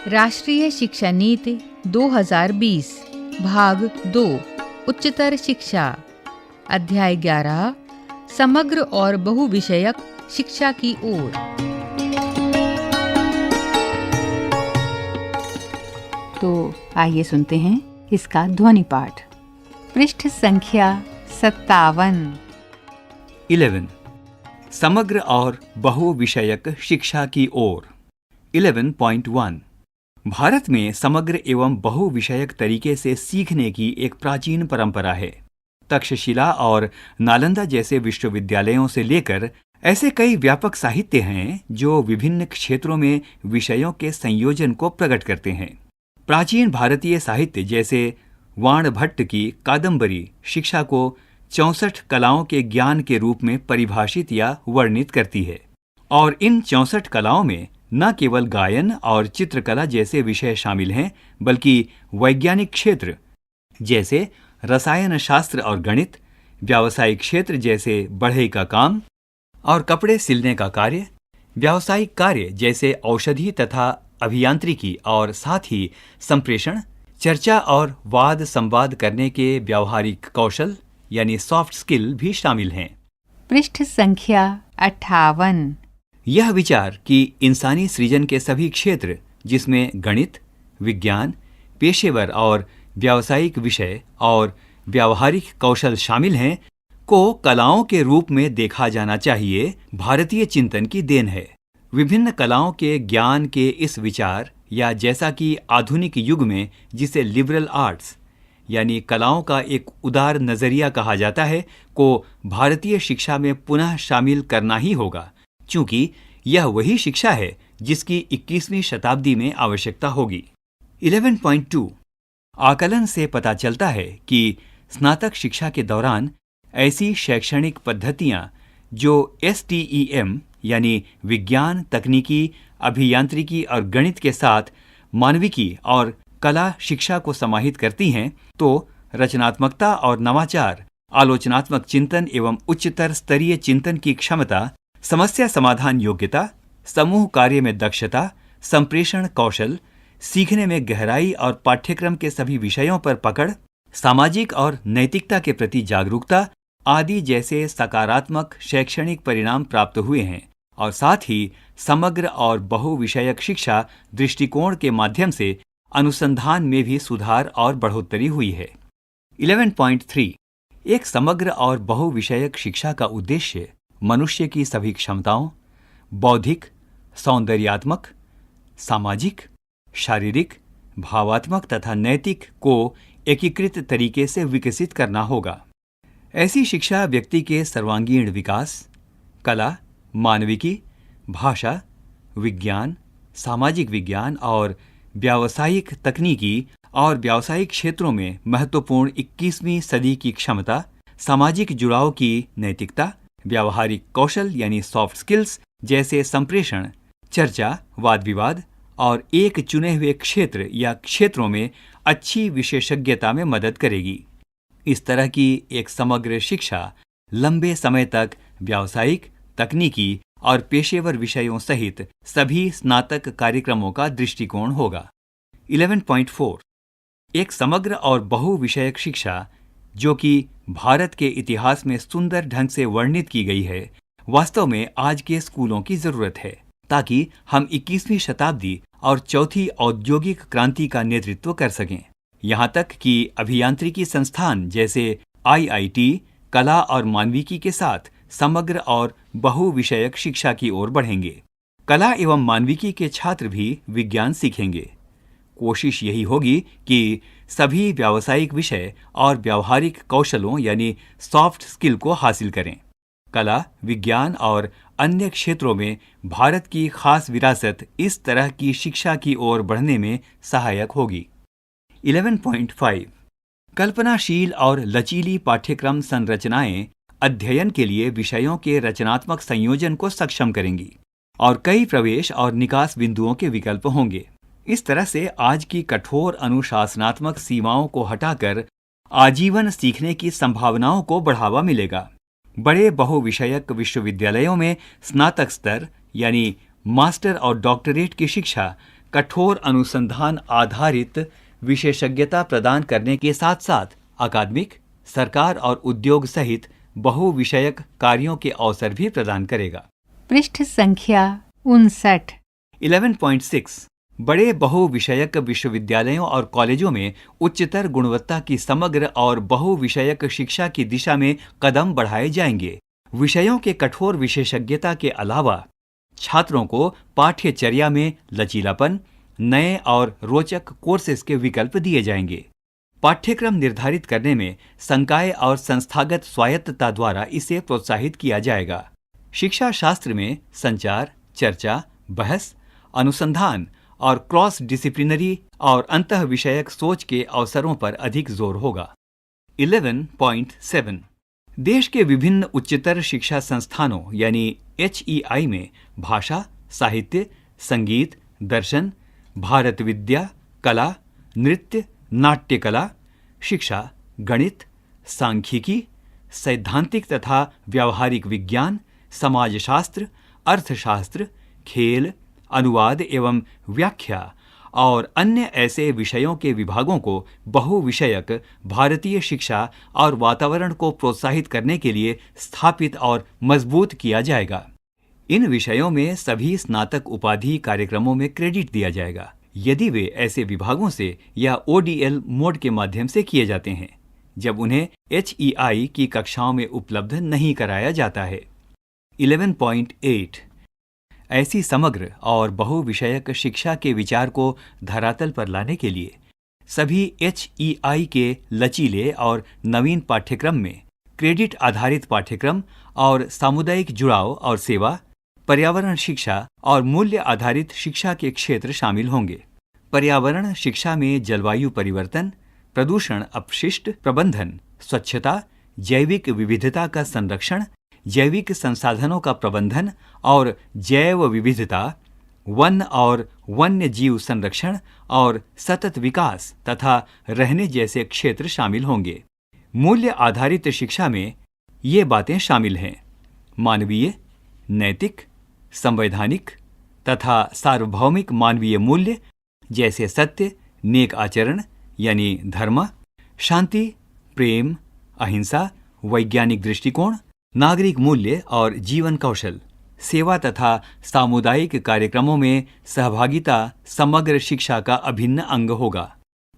राष्ट्रीय शिक्षा नीति 2020 भाग 2 उच्चतर शिक्षा अध्याय 11 समग्र और बहुविषयक शिक्षा की ओर। तो आइए सुनते हैं इसका ध्वनि पाठ। पृष्ठ संख्या 57। 11 समग्र और बहुविषयक शिक्षा की ओर। 11.1 भारत में समग्र एवं बहुविषयक तरीके से सीखने की एक प्राचीन परंपरा है। तक्षशिला और नालंदा जैसे विश्वविद्यालयों से लेकर ऐसे कई व्यापक साहित्य हैं जो विभिन्न क्षेत्रों में विषयों के संयोजन को प्रकट करते हैं। प्राचीन भारतीय साहित्य जैसे वाण भट्ट की कादंबरी शिक्षा को 64 कलाओं के ज्ञान के रूप में परिभाषित या वर्णित करती है, और इन 64 कलाओं में न केवल गायन और चित्रकला जैसे विषय शामिल हैं, बल्कि वैज्ञानिक क्षेत्र जैसे रसायन शास्त्र और गणित, व्यावसायिक क्षेत्र जैसे बढ़ई का काम और कपड़े सिलने का कार्य, व्यावसायिक कार्य जैसे औषधि तथा अभियांत्रिकी, और साथ ही संप्रेषण, चर्चा और वाद संवाद करने के व्यावहारिक कौशल यानी सॉफ्ट स्किल भी शामिल हैं। पृष्ठ संख्या 58। यह विचार कि इंसानी सृजन के सभी क्षेत्र जिसमें गणित, विज्ञान, पेशेवर और व्यावसायिक विषय और व्यावहारिक कौशल शामिल हैं, को कलाओं के रूप में देखा जाना चाहिए, भारतीय चिंतन की देन है। विभिन्न कलाओं के ज्ञान के इस विचार, या जैसा कि आधुनिक युग में जिसे लिबरल आर्ट्स यानी कलाओं का एक उदार नजरिया कहा जाता है, को भारतीय शिक्षा में पुनः शामिल करना ही होगा, क्योंकि यह वही शिक्षा है जिसकी 21वीं शताब्दी में आवश्यकता होगी। 11.2 आकलन से पता चलता है कि स्नातक शिक्षा के दौरान ऐसी शैक्षणिक पद्धतियां जो STEM यानी विज्ञान, तकनीकी, अभियांत्रिकी और गणित के साथ मानविकी और कला शिक्षा को समाहित करती हैं, तो रचनात्मकता और नवाचार, आलोचनात्मक चिंतन एवं उच्चतर स्तरीय चिंतन की क्षमता, समस्या समाधान योग्यता, समूह कार्य में दक्षता, संप्रेषण कौशल, सीखने में गहराई और पाठ्यक्रम के सभी विषयों पर पकड़, सामाजिक और नैतिकता के प्रति जागरूकता आदि जैसे सकारात्मक शैक्षणिक परिणाम प्राप्त हुए हैं, और साथ ही समग्र और बहुविषयक शिक्षा दृष्टिकोण के माध्यम से अनुसंधान में भी सुधार और बढ़ोतरी हुई है। 11.3 एक समग्र और बहुविषयक शिक्षा का उद्देश्य मनुष्य की सभी क्षमताओं, बौद्धिक, सौंदर्यात्मक, सामाजिक, शारीरिक, भावात्मक तथा नैतिक को एकीकृत तरीके से विकसित करना होगा। ऐसी शिक्षा व्यक्ति के सर्वांगीण विकास, कला, मानविकी, भाषा, विज्ञान, सामाजिक विज्ञान और व्यावसायिक तकनीकी और व्यावसायिक क्षेत्रों में महत्वपूर्ण 21वीं सदी की क्षमता, सामाजिक जुड़ाव की नैतिकता, व्यावहारिक कौशल यानी सॉफ्ट स्किल्स जैसे संप्रेषण, चर्चा, वाद विवाद और एक चुने हुए क्षेत्र या क्षेत्रों में अच्छी विशेषज्ञता में मदद करेगी। इस तरह की एक समग्र शिक्षा लंबे समय तक व्यावसायिक, तकनीकी और पेशेवर विषयों सहित सभी स्नातक कार्यक्रमों का दृष्टिकोण होगा। 11.4 एक समग्र और बहुविषयक शिक्षा जो कि भारत के इतिहास में सुंदर ढंग से वर्णित की गई है, वास्तव में आज के स्कूलों की जरूरत है, ताकि हम 21वीं शताब्दी और चौथी औद्योगिक क्रांति का नेतृत्व कर सकें। यहाँ तक कि अभियांत्रिकी संस्थान जैसे IIT कला और मानविकी के साथ समग्र और बहुविषयक शिक्षा की ओर बढ़ेंगे। कला एवं मानविकी के छात्र भी विज्ञान सीखेंगे। कोशिश यही होगी कि सभी व्यावसायिक विषय और व्यावहारिक कौशलों यानी सॉफ्ट स्किल को हासिल करें। कला, विज्ञान और अन्य क्षेत्रों में भारत की खास विरासत इस तरह की शिक्षा की ओर बढ़ने में सहायक होगी। 11.5 कल्पनाशील और लचीली पाठ्यक्रम संरचनाएं अध्ययन के लिए विषयों के रचनात्मक संयोजन को सक्षम करेंगी, और कई प्रवेश और निकास बिंदुओं के विकल्प होंगे। इस तरह से आज की कठोर अनुशासनात्मक सीमाओं को हटाकर आजीवन सीखने की संभावनाओं को बढ़ावा मिलेगा। बड़े बहुविषयक विश्वविद्यालयों में स्नातक स्तर यानी मास्टर और डॉक्टरेट की शिक्षा कठोर अनुसंधान आधारित विशेषज्ञता प्रदान करने के साथ साथ अकादमिक, सरकार और उद्योग सहित बहुविषयक कार्यों के अवसर भी प्रदान करेगा। पृष्ठ संख्या 59। 11.6 बड़े बहुविषयक विश्वविद्यालयों और कॉलेजों में उच्चतर गुणवत्ता की समग्र और बहुविषयक शिक्षा की दिशा में कदम बढ़ाए जाएंगे। विषयों के कठोर विशेषज्ञता के अलावा छात्रों को पाठ्यचर्या में लचीलापन, नए और रोचक कोर्सेज के विकल्प दिए जाएंगे। पाठ्यक्रम निर्धारित करने में संकाय और संस्थागत स्वायत्तता द्वारा इसे प्रोत्साहित किया जाएगा। शिक्षा शास्त्र में संचार, चर्चा, बहस, अनुसंधान और क्रॉस डिसिप्लिनरी और अंतः विषयक सोच के अवसरों पर अधिक जोर होगा। 11.7 देश के विभिन्न उच्चतर शिक्षा संस्थानों यानी HEI में भाषा, साहित्य, संगीत, दर्शन, भारत विद्या, कला, नृत्य, नाट्य कला, शिक्षा, गणित, सांख्यिकी, सैद्धांतिक तथा व्यावहारिक विज्ञान, समाजशास्त्र, अर्थशास्त्र, खेल, अनुवाद एवं व्याख्या और अन्य ऐसे विषयों के विभागों को बहुविषयक भारतीय शिक्षा और वातावरण को प्रोत्साहित करने के लिए स्थापित और मजबूत किया जाएगा। इन विषयों में सभी स्नातक उपाधि कार्यक्रमों में क्रेडिट दिया जाएगा यदि वे ऐसे विभागों से या ODL मोड के माध्यम से किए जाते हैं जब उन्हें HEI की कक्षाओं में उपलब्ध नहीं कराया जाता है। 11.8 ऐसी समग्र और बहुविषयक शिक्षा के विचार को धरातल पर लाने के लिए सभी HEI के लचीले और नवीन पाठ्यक्रम में क्रेडिट आधारित पाठ्यक्रम और सामुदायिक जुड़ाव और सेवा, पर्यावरण शिक्षा और मूल्य आधारित शिक्षा के क्षेत्र शामिल होंगे। पर्यावरण शिक्षा में जलवायु परिवर्तन, प्रदूषण अपशिष्ट प्रबंधन, स्वच्छता, जैविक विविधता का संरक्षण, जैविक संसाधनों का प्रबंधन और जैव विविधता, वन और वन्य जीव संरक्षण और सतत विकास तथा रहने जैसे क्षेत्र शामिल होंगे। मूल्य आधारित शिक्षा में ये बातें शामिल हैं: मानवीय, नैतिक, संवैधानिक तथा सार्वभौमिक मानवीय मूल्य जैसे सत्य, नेक आचरण यानी धर्म, शांति, प्रेम, अहिंसा, वैज्ञानिक दृष्टिकोण, नागरिक मूल्य और जीवन कौशल, सेवा तथा सामुदायिक कार्यक्रमों में सहभागिता समग्र शिक्षा का अभिन्न अंग होगा।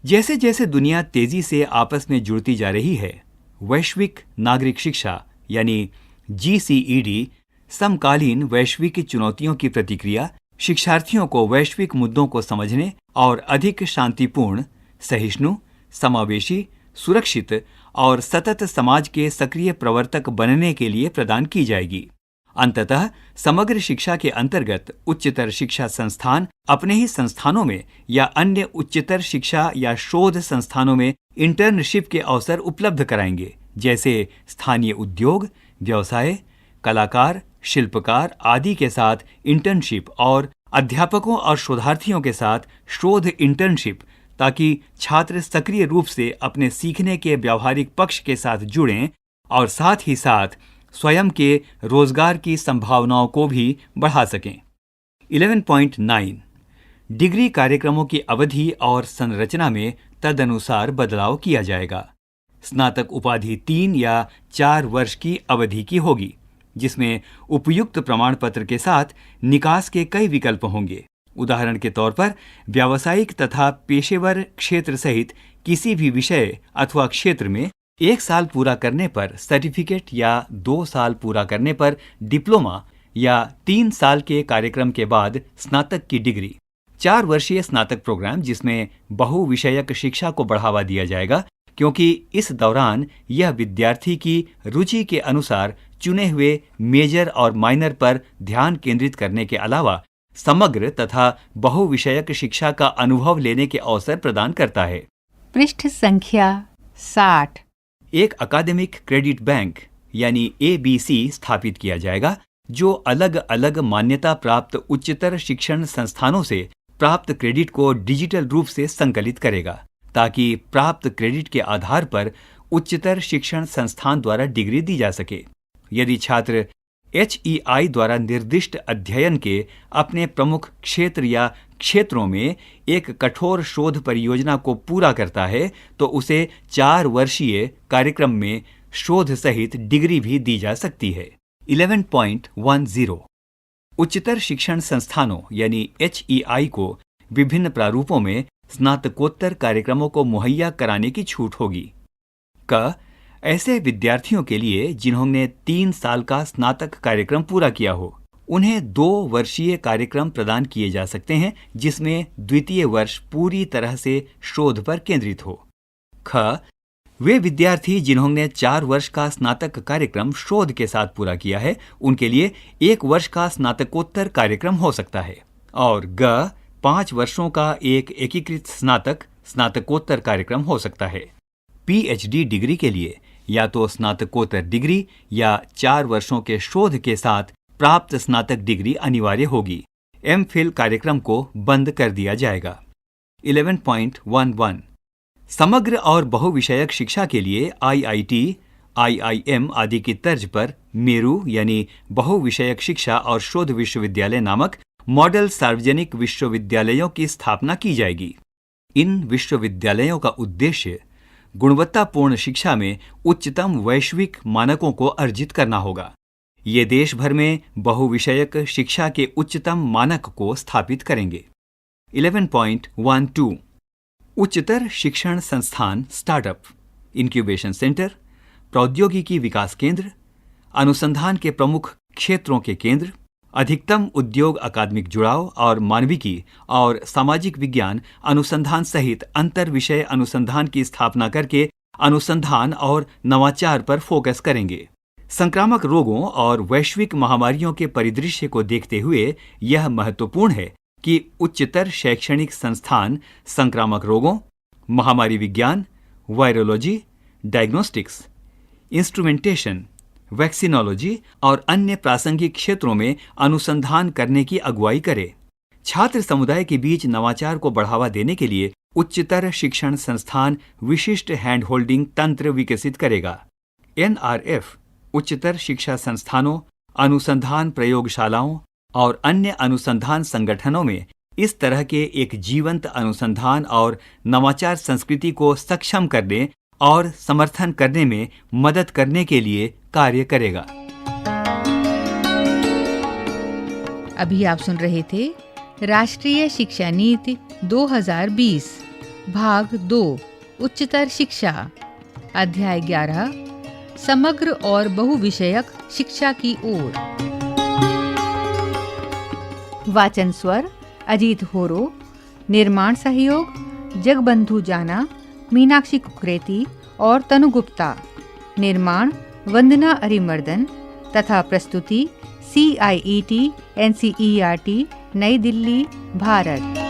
जैसे जैसे दुनिया तेजी से आपस में जुड़ती जा रही है, वैश्विक नागरिक शिक्षा यानी GCED समकालीन वैश्विक चुनौतियों की प्रतिक्रिया शिक्षार्थियों को वैश्विक मुद्दों को समझने और अधिक शांतिपूर्ण, सहिष्णु, समावेशी, सुरक्षित और सतत समाज के सक्रिय प्रवर्तक बनने के लिए प्रदान की जाएगी। अंततः समग्र शिक्षा के अंतर्गत उच्चतर शिक्षा संस्थान अपने ही संस्थानों में या अन्य उच्चतर शिक्षा या शोध संस्थानों में इंटर्नशिप के अवसर उपलब्ध कराएंगे, जैसे स्थानीय उद्योग, व्यवसाय, कलाकार, शिल्पकार आदि के साथ इंटर्नशिप और अध्यापकों और शोधार्थियों के साथ शोध इंटर्नशिप, ताकि छात्र सक्रिय रूप से अपने सीखने के व्यावहारिक पक्ष के साथ जुड़ें और साथ ही साथ स्वयं के रोजगार की संभावनाओं को भी बढ़ा सकें। 11.9 डिग्री कार्यक्रमों की अवधि और संरचना में तदनुसार बदलाव किया जाएगा। स्नातक उपाधि 3 या 4 वर्ष की अवधि की होगी, जिसमें उपयुक्त प्रमाण पत्र के साथ निकास के कई विकल्प होंगे। उदाहरण के तौर पर व्यावसायिक तथा पेशेवर क्षेत्र सहित किसी भी विषय अथवा क्षेत्र में 1 साल पूरा करने पर सर्टिफिकेट या 2 साल पूरा करने पर डिप्लोमा या 3 साल के कार्यक्रम के बाद स्नातक की डिग्री। 4 वर्षीय स्नातक प्रोग्राम जिसमें बहुविषयक शिक्षा को बढ़ावा दिया जाएगा, क्योंकि इस दौरान यह विद्यार्थी की रुचि के अनुसार चुने हुए मेजर और माइनर पर ध्यान केंद्रित करने के अलावा समग्र तथा बहुविषयक शिक्षा का अनुभव लेने के अवसर प्रदान करता है। पृष्ठ संख्या 60। एक अकादमिक क्रेडिट बैंक यानी ABC स्थापित किया जाएगा, जो अलग अलग मान्यता प्राप्त उच्चतर शिक्षण संस्थानों से प्राप्त क्रेडिट को डिजिटल रूप से संकलित करेगा, ताकि प्राप्त क्रेडिट के आधार पर उच्चतर शिक्षण संस्थान द्वारा डिग्री दी जा सके। यदि छात्र HEI द्वारा निर्दिष्ट अध्ययन के अपने प्रमुख क्षेत्र या क्षेत्रों में एक कठोर शोध परियोजना को पूरा करता है तो उसे 4 वर्षीय कार्यक्रम में शोध सहित डिग्री भी दी जा सकती है। 11.10 उच्चतर शिक्षण संस्थानों यानी HEI को विभिन्न प्रारूपों में स्नातकोत्तर कार्यक्रमों को मुहैया कराने की छूट होगी। क ऐसे विद्यार्थियों के लिए जिन्होंने 3 साल का स्नातक कार्यक्रम पूरा किया हो, उन्हें 2 वर्षीय कार्यक्रम प्रदान किए जा सकते हैं जिसमें द्वितीय वर्ष पूरी तरह से शोध पर केंद्रित हो। ख वे विद्यार्थी जिन्होंने 4 वर्ष का स्नातक कार्यक्रम शोध के साथ पूरा किया है, उनके लिए 1 वर्ष का स्नातकोत्तर कार्यक्रम हो सकता है। और ग 5 वर्षों का एक एकीकृत स्नातकोत्तर कार्यक्रम हो सकता है। PhD डिग्री के लिए या तो स्नातकोत्तर डिग्री या 4 वर्षों के शोध के साथ प्राप्त स्नातक डिग्री अनिवार्य होगी। MPhil कार्यक्रम को बंद कर दिया जाएगा। 11.11 समग्र और बहुविषयक शिक्षा के लिए IIT, IIM आदि की तर्ज पर मेरू यानी बहुविषयक शिक्षा और शोध विश्वविद्यालय नामक मॉडल सार्वजनिक विश्वविद्यालयों की स्थापना की जाएगी। इन विश्वविद्यालयों का उद्देश्य गुणवत्तापूर्ण शिक्षा में उच्चतम वैश्विक मानकों को अर्जित करना होगा। ये देश भर में बहुविषयक शिक्षा के उच्चतम मानक को स्थापित करेंगे। 11.12 उच्चतर शिक्षण संस्थान स्टार्टअप, इंक्यूबेशन सेंटर, प्रौद्योगिकी विकास केंद्र, अनुसंधान के प्रमुख क्षेत्रों के केंद्र, अधिकतम उद्योग अकादमिक जुड़ाव और मानविकी और सामाजिक विज्ञान अनुसंधान सहित अंतर विषय अनुसंधान की स्थापना करके अनुसंधान और नवाचार पर फोकस करेंगे। संक्रामक रोगों और वैश्विक महामारियों के परिदृश्य को देखते हुए यह महत्वपूर्ण है कि उच्चतर शैक्षणिक संस्थान संक्रामक रोगों, महामारी विज्ञान, वायरोलॉजी, डायग्नोस्टिक्स, इंस्ट्रूमेंटेशन, वैक्सीनोलॉजी और अन्य प्रासंगिक क्षेत्रों में अनुसंधान करने की अगुवाई करे। छात्र समुदाय के बीच नवाचार को बढ़ावा देने के लिए उच्चतर शिक्षण संस्थान विशिष्ट हैंड होल्डिंग तंत्र विकसित करेगा। NRF उच्चतर शिक्षा संस्थानों, अनुसंधान प्रयोगशालाओं और अन्य अनुसंधान संगठनों में इस तरह के एक जीवंत अनुसंधान और नवाचार संस्कृति को सक्षम करने और समर्थन करने में मदद करने के लिए कार्य करेगा। अभी आप सुन रहे थे राष्ट्रीय शिक्षा नीति 2020 भाग 2 उच्चतर शिक्षा, अध्याय 11 समग्र और बहुविषयक शिक्षा की ओर। वाचन स्वर अजीत होरो, निर्माण सहयोग जगबंधु जाना, मीनाक्षी कुकरेती और तनु गुप्ता, निर्माण वंदना अरिमर्दन तथा प्रस्तुति CIET NCERT नई दिल्ली, भारत।